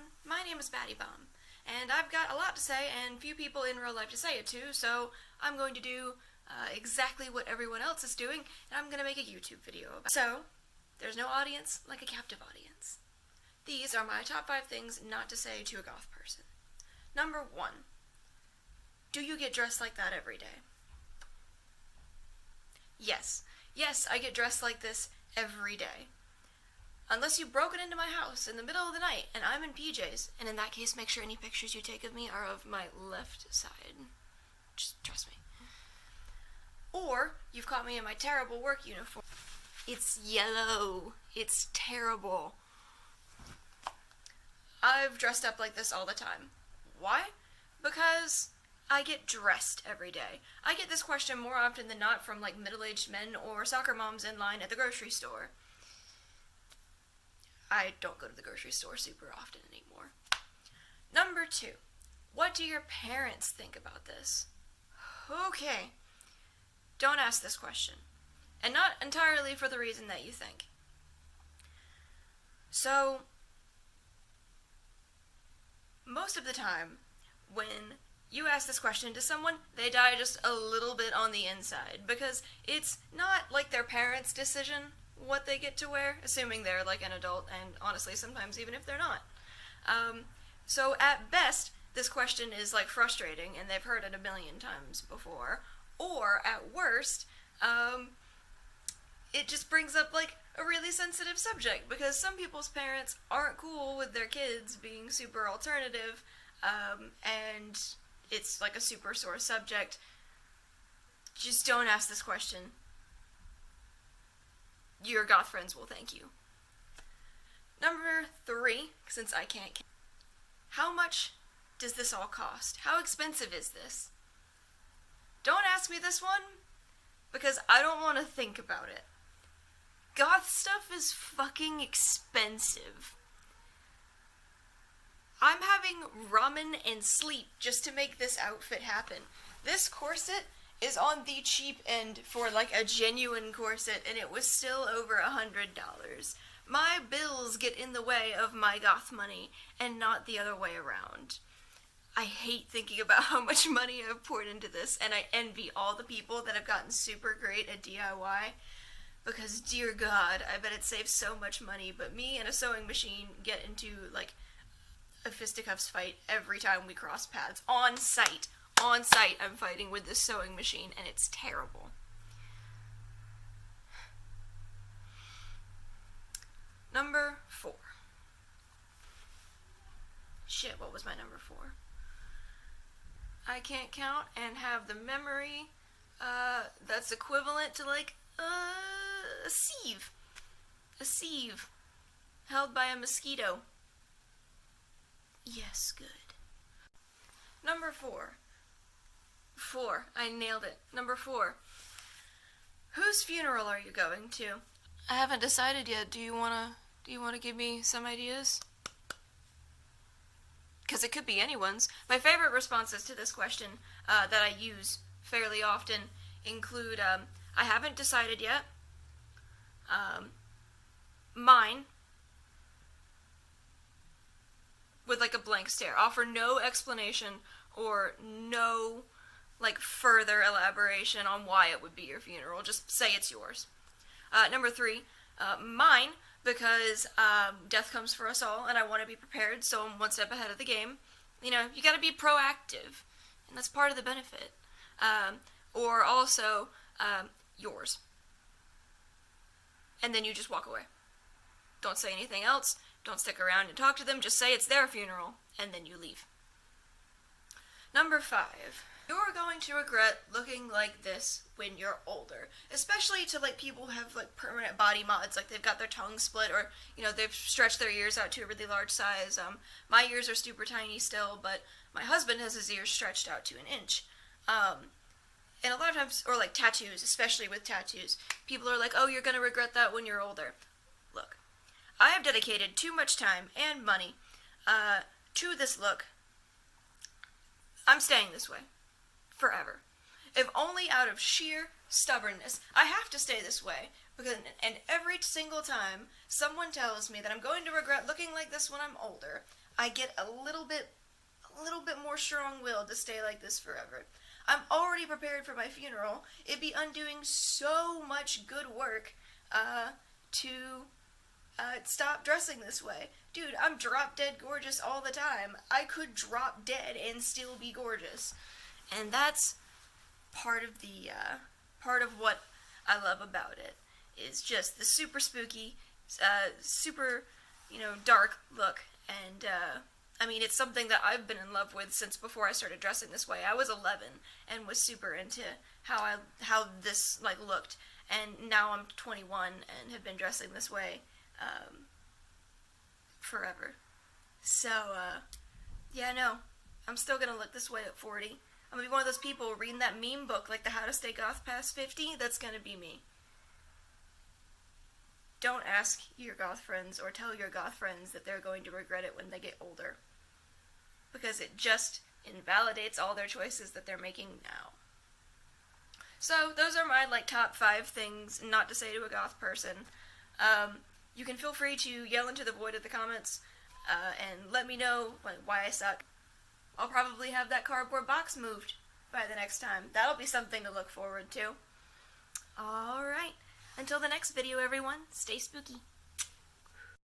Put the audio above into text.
everyone, my name is Batty, and I've got a lot to say and few people in real life to say it to, so I'm going to do exactly what everyone else is doing, and I'm going to make a YouTube video about it. So, there's no audience like a captive audience. These are my top 5 things not to say to a goth person. Number 1. Do you get dressed like that every day? Yes. Yes, I get dressed like this every day. Unless you've broken into my house in the middle of the night and I'm in PJs, and in that case, make sure any pictures you take of me are of my left side. Just trust me. Or you've caught me in my terrible work uniform. It's yellow. It's terrible. I've dressed up like this all the time. Why? Because I get dressed every day. I get this question more often than not from like middle-aged men or soccer moms in line at the grocery store. I don't go to the grocery store super often anymore. Number 2. What do your parents think about this? Okay. Don't ask this question. And not entirely for the reason that you think. So, most of the time, when you ask this question to someone, they die just a little bit on the inside, because it's not like their parents' decision what they get to wear, assuming they're like an adult, and honestly, sometimes even if they're not. So at best, this question is like frustrating, and they've heard it a million times before, or at worst, it just brings up like a really sensitive subject, because some people's parents aren't cool with their kids being super alternative, and it's like a super sore subject. Just don't ask this question. Your goth friends will thank you. Number 3, since I can't count. How much does this all cost? How expensive is this? Don't ask me this one, because I don't want to think about it. Goth stuff is fucking expensive. I'm having ramen and sleep just to make this outfit happen. This corset is on the cheap end for like a genuine corset, and it was still over $100. My bills get in the way of my goth money, and not the other way around. I hate thinking about how much money I've poured into this, and I envy all the people that have gotten super great at DIY, because dear God, I bet it saves so much money, but me and a sewing machine get into like a fisticuffs fight every time we cross paths. On site, I'm fighting with this sewing machine, and it's terrible. Number 4. Shit, what was my number 4? I can't count and have the memory that's equivalent to like a sieve. A sieve held by a mosquito. Yes, good. Number 4. I nailed it. Number 4. Whose funeral are you going to? I haven't decided yet. Do you wanna give me some ideas? Because it could be anyone's. My favorite responses to this question that I use fairly often include, I haven't decided yet, mine, with like a blank stare. Offer no explanation or no like further elaboration on why it would be your funeral. Just say it's yours. Number 3, mine, because death comes for us all, and I want to be prepared, so I'm one step ahead of the game. You know, you gotta be proactive, and that's part of the benefit. Or also, yours. And then you just walk away. Don't say anything else, don't stick around and talk to them, just say it's their funeral, and then you leave. Number 5. You're going to regret looking like this when you're older. Especially to like people who have like permanent body mods, like they've got their tongue split, or you know, they've stretched their ears out to a really large size. My ears are super tiny still, but my husband has his ears stretched out to an inch. And a lot of times, or like tattoos, especially with tattoos, people are like, oh, you're gonna regret that when you're older. Look, I have dedicated too much time and money to this look. I'm staying this way. Forever. If only out of sheer stubbornness. I have to stay this way, because and every single time someone tells me that I'm going to regret looking like this when I'm older, I get a little bit more strong-willed to stay like this forever. I'm already prepared for my funeral. It'd be undoing so much good work to stop dressing this way. Dude, I'm drop dead gorgeous all the time. I could drop dead and still be gorgeous. And that's part of what I love about it, is just the super spooky, super, dark look. And, I mean, it's something that I've been in love with since before I started dressing this way. I was 11 and was super into how this, looked. And now I'm 21 and have been dressing this way, forever. So, yeah, no, I'm still gonna look this way at 40. I'm gonna be one of those people reading that meme book, like the How to Stay Goth Past 50. That's gonna be me. Don't ask your goth friends or tell your goth friends that they're going to regret it when they get older, because it just invalidates all their choices that they're making now. So those are my top 5 things not to say to a goth person. You can feel free to yell into the void of the comments and let me know why I suck. I'll probably have that cardboard box moved by the next time. That'll be something to look forward to. Alright, until the next video everyone, stay spooky.